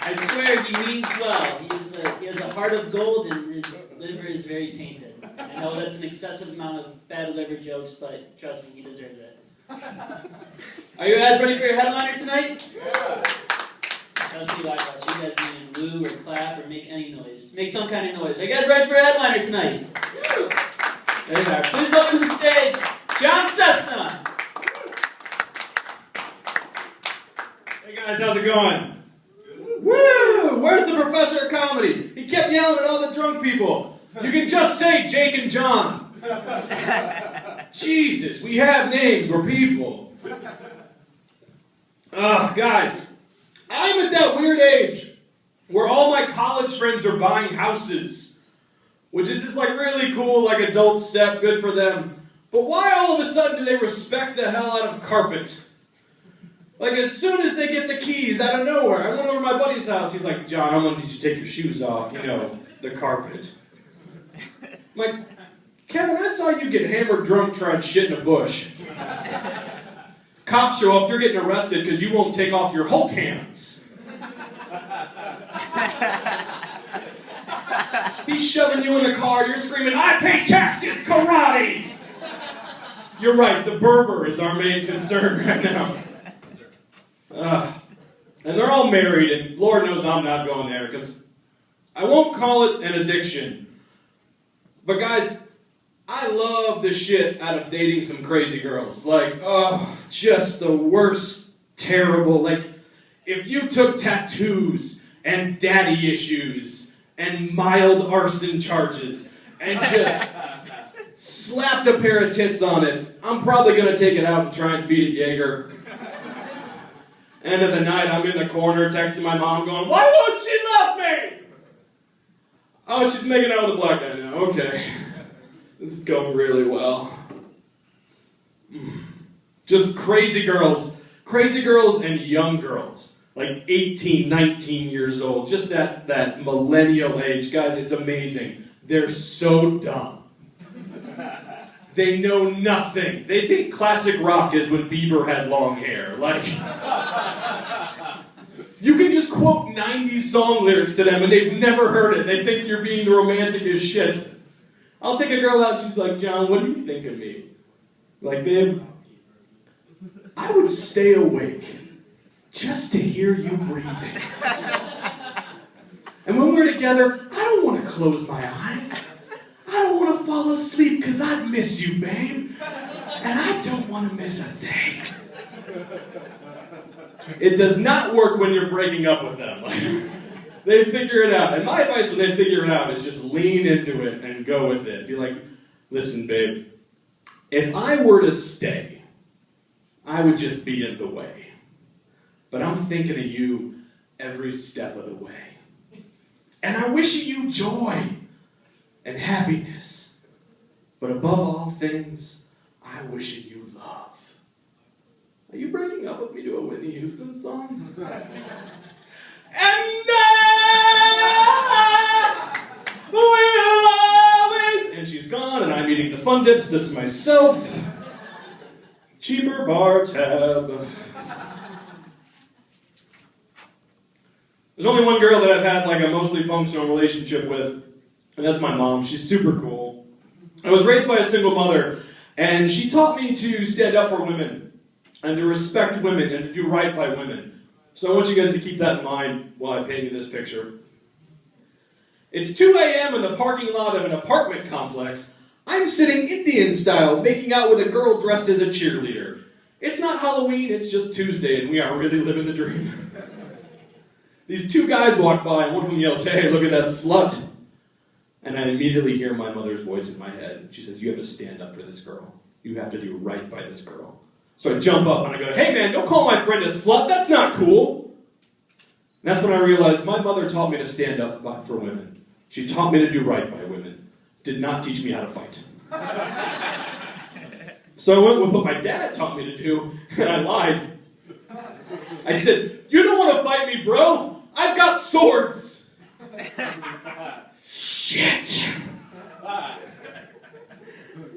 I swear he means well. He has a heart of gold and his liver is very tainted. I know that's an excessive amount of bad liver jokes, but trust me, he deserves it. Are you guys ready for your headliner tonight? Yeah. Trust me, likewise. You guys need to woo or clap or make any noise. Make some kind of noise. Are you guys ready for your headliner tonight? There you are. Please welcome to the stage, John Cessna. Hey guys, how's it going? Woo! Where's the professor of comedy? He kept yelling at all the drunk people. You can just say Jake and John. Jesus, we have names, we're people. Guys, I'm at that weird age where all my college friends are buying houses, which is this like really cool, like adult step, good for them. But why all of a sudden do they respect the hell out of carpet? Like as soon as they get the keys out of nowhere, I went over to my buddy's house, he's like, John, I'm gonna need you to take your shoes off, the carpet. I'm like, Kevin, I saw you get hammered drunk trying shit in a bush. Cops show up, you're getting arrested because you won't take off your Hulk hands. He's shoving you in the car, you're screaming, I pay taxes, karate! You're right, the Berber is our main concern right now. And they're all married, and Lord knows I'm not going there, because I won't call it an addiction. But guys, I love the shit out of dating some crazy girls. Like, just the worst, terrible. Like, if you took tattoos and daddy issues and mild arson charges and just slapped a pair of tits on it, I'm probably going to take it out and try and feed it Jaeger. End of the night, I'm in the corner texting my mom going, why won't she love me? Oh, she's making out with a black guy now. Okay. This is going really well. Just crazy girls and young girls. Like 18, 19 years old. Just that millennial age. Guys, it's amazing. They're so dumb. They know nothing. They think classic rock is when Bieber had long hair. Like, you can just quote 90s song lyrics to them and they've never heard it. They think you're being romantic as shit. I'll take a girl out, she's like, John, what do you think of me? Like, babe, I would stay awake just to hear you breathing. And when we're together, I don't want to close my eyes. I don't want to fall asleep because I'd miss you, babe. And I don't want to miss a thing. It does not work when you're breaking up with them. Like, they figure it out. And my advice when they figure it out is just lean into it and go with it. Be like, listen, babe, if I were to stay, I would just be in the way. But I'm thinking of you every step of the way. And I wish you joy and happiness. But above all things, I wish you love. Are you breaking up with me to a Whitney Houston song? And I will always... And she's gone, and I'm eating the Fun Dips to myself. Cheaper bar tab. There's only one girl that I've had like a mostly functional relationship with, and that's my mom. She's super cool. I was raised by a single mother, and she taught me to stand up for women, and to respect women, and to do right by women. So I want you guys to keep that in mind while I paint you this picture. It's 2 a.m. in the parking lot of an apartment complex. I'm sitting Indian style, making out with a girl dressed as a cheerleader. It's not Halloween, it's just Tuesday, and we are really living the dream. These two guys walk by, and one of them yells, hey, look at that slut. And I immediately hear my mother's voice in my head. She says, you have to stand up for this girl. You have to do right by this girl. So I jump up and I go, hey man, don't call my friend a slut, that's not cool. And that's when I realized my mother taught me to stand up for women. She taught me to do right by women. Did not teach me how to fight. So I went with what my dad taught me to do, and I lied. I said, you don't want to fight me, bro. I've got swords. Shit.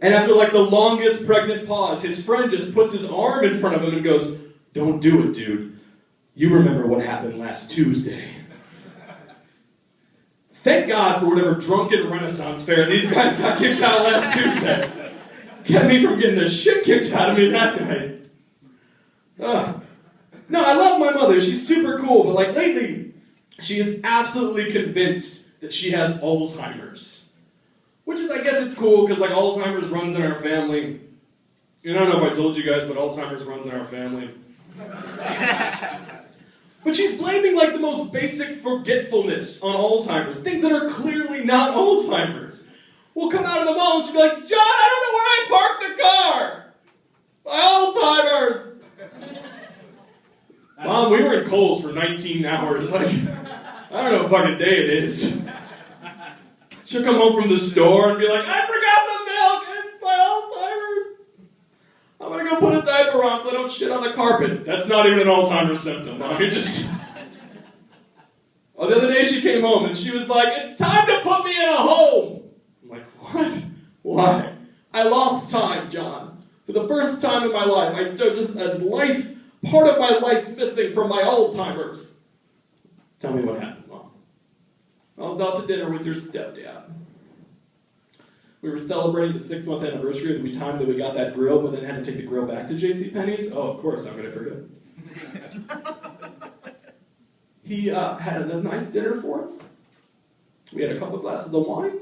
And after like the longest pregnant pause, his friend just puts his arm in front of him and goes, don't do it, dude. You remember what happened last Tuesday. Thank God for whatever drunken Renaissance fair these guys got kicked out of last Tuesday. Kept me from getting the shit kicked out of me that night. No, I love my mother. She's super cool, but like lately, she is absolutely convinced that she has Alzheimer's. Which is, I guess it's cool, because like Alzheimer's runs in our family. I don't know if I told you guys, but Alzheimer's runs in our family. But she's blaming like the most basic forgetfulness on Alzheimer's. Things that are clearly not Alzheimer's. We'll come out of the mall and she'll be like, John, I don't know where I parked the car. My Alzheimer's. Mom, we were in Kohl's for 19 hours. Like, I don't know what fucking day it is. She'll come home from the store and be like, I forgot the milk. It's my Alzheimer's. I'm going to go put a diaper on so I don't shit on the carpet. That's not even an Alzheimer's symptom. I mean, just... Oh, the other day she came home and she was like, it's time to put me in a home. I'm like, what? Why? I lost time, John. For the first time in my life, I just a life, part of my life missing from my Alzheimer's. Tell me what happened, Mom. I was out to dinner with your stepdad. We were celebrating the 6-month anniversary of the time that we got that grill, but then had to take the grill back to JCPenney's. Oh, of course, I'm going to forget. He had a nice dinner for us. We had a couple glasses of wine,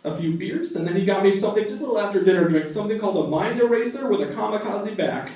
a few beers, and then he got me something just a little after dinner drink, something called a mind eraser with a kamikaze back.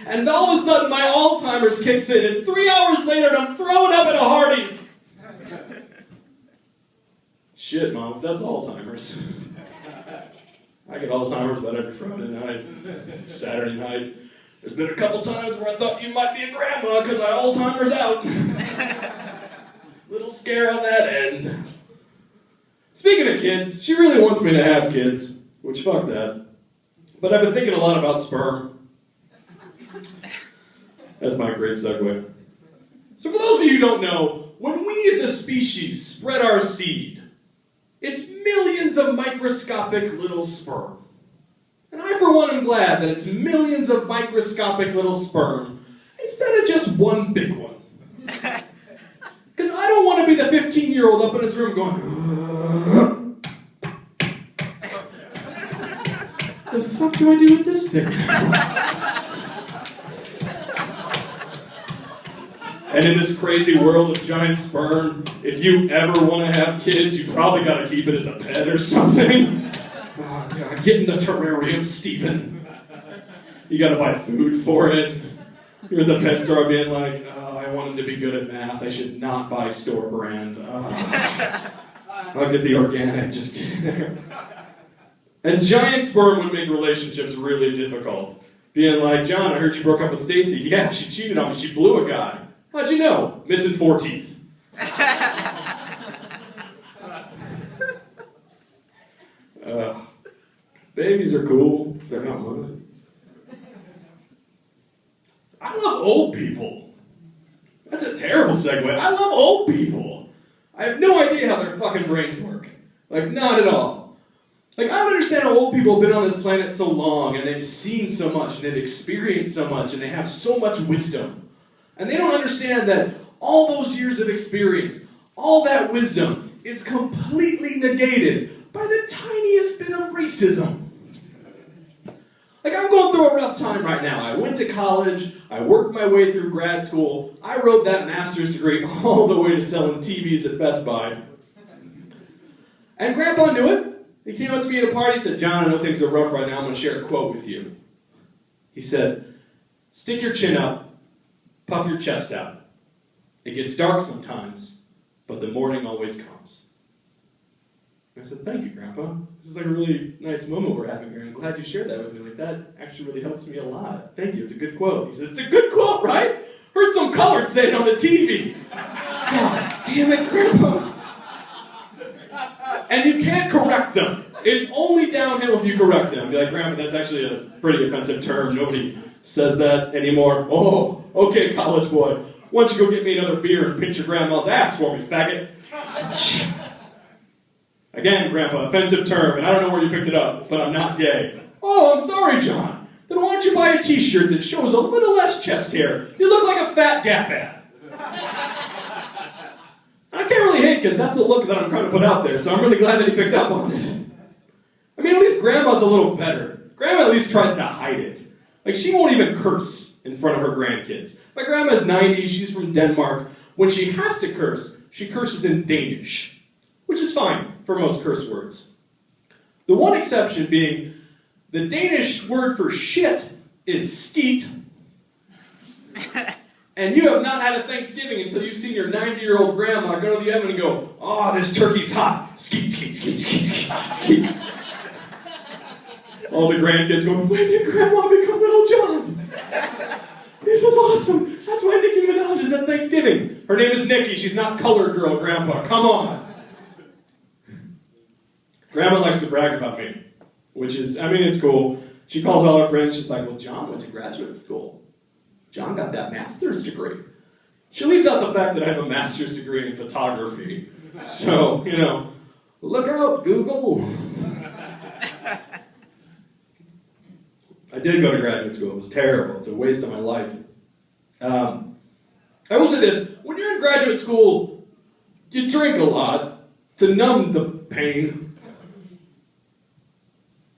And all of a sudden, my Alzheimer's kicks in. It's 3 hours later, and I'm throwing up at a Hardee's. Shit, Mom, if that's Alzheimer's. I get Alzheimer's about every Friday night, Saturday night. There's been a couple times where I thought you might be a grandma because I Alzheimer's out. Little scare on that end. Speaking of kids, she really wants me to have kids, which fuck that. But I've been thinking a lot about sperm. That's my great segue. So for those of you who don't know, when we as a species spread our seed, it's millions of microscopic little sperm. And I, for one, am glad that it's millions of microscopic little sperm instead of just one big one. Because I don't want to be the 15-year-old up in his room going, the fuck do I do with this thing? And in this crazy world of giant sperm, if you ever want to have kids, you probably got to keep it as a pet or something. Oh, God, get in the terrarium, Stephen. You got to buy food for it. You're at the pet store being like, oh, I want him to be good at math. I should not buy store brand. I'll get the organic, just get there. And giant sperm would make relationships really difficult. Being like, John, I heard you broke up with Stacy. Yeah, she cheated on me. She blew a guy. How'd you know? Missing 4 teeth. Babies are cool. They're not mine. I love old people. That's a terrible segue. I love old people. I have no idea how their fucking brains work. Like, not at all. Like, I don't understand how old people have been on this planet so long, and they've seen so much, and they've experienced so much, and they have so much wisdom. And they don't understand that all those years of experience, all that wisdom, is completely negated by the tiniest bit of racism. Like, I'm going through a rough time right now. I went to college, I worked my way through grad school, I rode that master's degree all the way to selling TVs at Best Buy. And Grandpa knew it. He came up to me at a party and said, John, I know things are rough right now, I'm going to share a quote with you. He said, stick your chin up, puff your chest out. It gets dark sometimes, but the morning always comes. And I said, thank you, Grandpa. This is like a really nice moment we're having here. I'm glad you shared that with me. Like, that actually really helps me a lot. Thank you, it's a good quote. He said, it's a good quote, right? Heard some colored say it on the TV. God damn it, Grandpa. And you can't correct them. It's only downhill if you correct them. Be like, Grandpa, that's actually a pretty offensive term. Nobody says that anymore. Oh, okay, college boy. Why don't you go get me another beer and pinch your grandma's ass for me, faggot? Again, Grandpa, offensive term, and I don't know where you picked it up, but I'm not gay. Oh, I'm sorry, John. Then why don't you buy a t-shirt that shows a little less chest hair? You look like a fat Gap ad. I can't really hate because that's the look that I'm trying to put out there, so I'm really glad that he picked up on it. I mean, at least Grandma's a little better. Grandma at least tries to hide it. Like, she won't even curse in front of her grandkids. My grandma's 90, she's from Denmark. When she has to curse, she curses in Danish, which is fine for most curse words. The one exception being the Danish word for shit is skeet. And you have not had a Thanksgiving until you've seen your 90-year-old grandma go to the oven and go, "Oh, this turkey's hot. Skeet, skeet, skeet, skeet, skeet, skeet." All the grandkids go, "When did Grandma become Little John? This is awesome. That's why Nicki Minaj is at Thanksgiving. Her name is Nikki. She's not colored girl, Grandpa. Come on." Grandma likes to brag about me, which is, I mean, it's cool. She calls all her friends. She's like, "Well, John went to graduate school. John got that master's degree." She leaves out the fact that I have a master's degree in photography. So, you know, look out, Google. I did go to graduate school. It was terrible. It's a waste of my life. I will say this. When you're in graduate school, you drink a lot to numb the pain.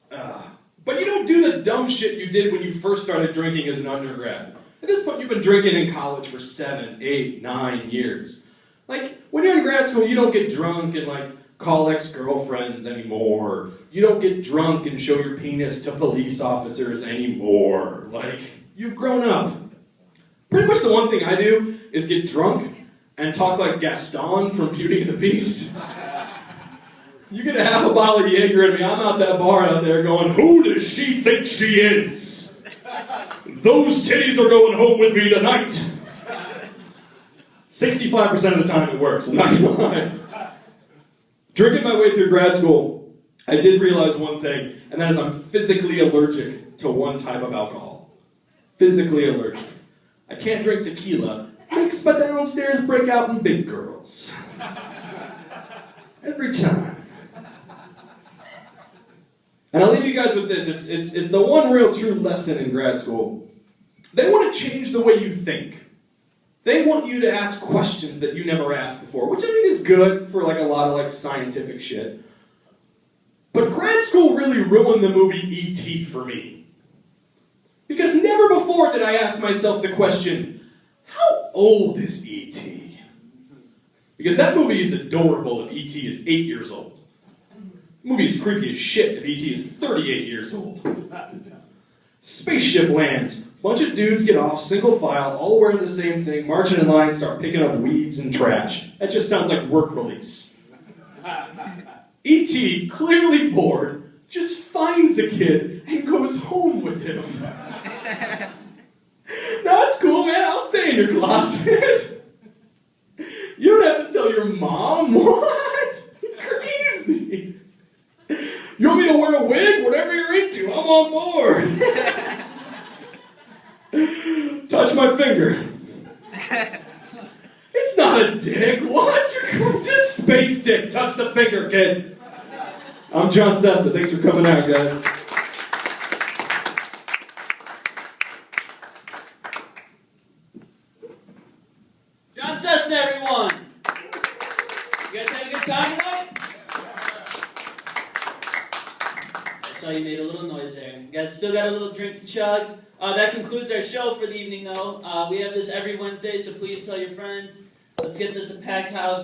But you don't do the dumb shit you did when you first started drinking as an undergrad. At this point, you've been drinking in college for 7, 8, 9 years. Like, when you're in grad school, you don't get drunk and, like, call ex-girlfriends anymore. You don't get drunk and show your penis to police officers anymore. Like, you've grown up. Pretty much the one thing I do is get drunk and talk like Gaston from Beauty and the Beast. You get a half a bottle of Jaeger in me, I'm out that bar out there going, "Who does she think she is? Those titties are going home with me tonight." 65% of the time it works, I'm not gonna lie. Drinking my way through grad school, I did realize one thing, and that is I'm physically allergic to one type of alcohol. Physically allergic. I can't drink tequila. Makes my downstairs break out in big girls. Every time. And I'll leave you guys with this. It's the one real true lesson in grad school. They want to change the way you think. They want you to ask questions that you never asked before, which I mean is good for like a lot of like scientific shit. But grad school really ruined the movie E.T. for me. Because never before did I ask myself the question, how old is E.T.? Because that movie is adorable if E.T. is 8 years old. The movie is creepy as shit if E.T. is 38 years old. Spaceship lands. Bunch of dudes get off, single file, all wearing the same thing, marching in line, start picking up weeds and trash. That just sounds like work release. E.T., clearly bored, just finds a kid and goes home with him. "No, it's cool, man. I'll stay in your closet." You don't have to tell your mom. What? Crazy. "You want me to wear a wig? Whatever you're into, I'm on board." Touch my finger. It's not a dick. What? You're just space dick. Touch the finger, kid. I'm John Cessna. Thanks for coming out, guys. John Cessna, everyone. You guys had a good time tonight? I saw you made a little noise there. You guys still got a little drink to chug? That concludes our show for the evening, though. We have this every Wednesday, so please tell your friends. Let's get this a packed house.